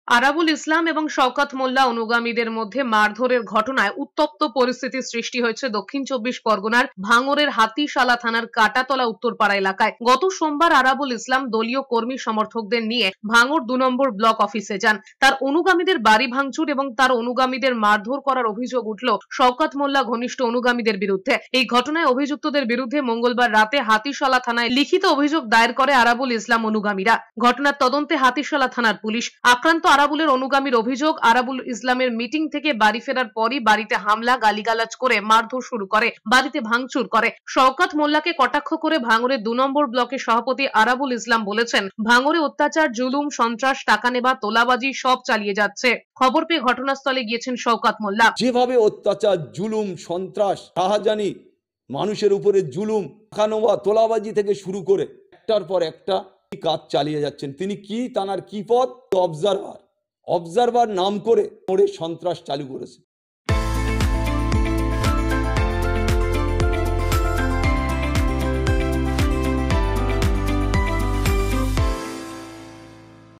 আরাবুল ইসলাম এবং শওকত মোল্লা অনুগামীদের মধ্যে মারধরের ঘটনায় উত্তপ্ত পরিস্থিতির সৃষ্টি হয়েছে দক্ষিণ চব্বিশ পরগনার ভাঙড়ের হাতিশালা থানার কাটাতলা উত্তরপাড়া এলাকায়। গত সোমবার আরাবুল ইসলাম দলীয় কর্মী সমর্থকদের নিয়ে ভাঙড় 2 নম্বর ব্লক অফিসে যান। তার অনুগামীদের বাড়ি ভাঙচুর এবং তার অনুগামীদের মারধর করার অভিযোগ উঠল শওকত মোল্লা ঘনিষ্ঠ অনুগামীদের বিরুদ্ধে। এই ঘটনায় অভিযুক্তদের বিরুদ্ধে মঙ্গলবার রাতে হাতিশালা থানায় লিখিত অভিযোগ দায়ের করে আরাবুল ইসলাম অনুগামীরা। ঘটনার তদন্তে হাতিশালা থানার পুলিশ। আক্রান্ত আরাবুলের অনুগামীর অভিযোগ, আরাবুল ইসলামের মিটিং থেকে বাড়ি ফেরার পরই বাড়িতে হামলা, গালিগালাজ করে মারধর শুরু করে, বাড়িতে ভাঙচুর করে। শওকত মোল্লাকে কটাক্ষ করে ভাঙড়ের 2 নম্বর ব্লকের সভাপতি আরাবুল ইসলাম বলেছেন, ভাঙড়ে অত্যাচার, জুলুম, সন্ত্রাস, টাকা নেবা, তোলাবাজি সব চালিয়ে যাচ্ছে। খবর পেয়ে ঘটনাস্থলে গিয়েছেন শওকত মোল্লা। যেভাবে অত্যাচার, জুলুম, সন্ত্রাস, রাহাজানি, মানুষের উপরে জুলুম, টাকা নেওয়া, তোলাবাজি থেকে শুরু করে একটার পর একটা কাজ চালিয়ে যাচ্ছেন। তিনি কি, তানার কি পদ? অবজারভার নাম করে ওরে সন্ত্রাস চালু করেছে।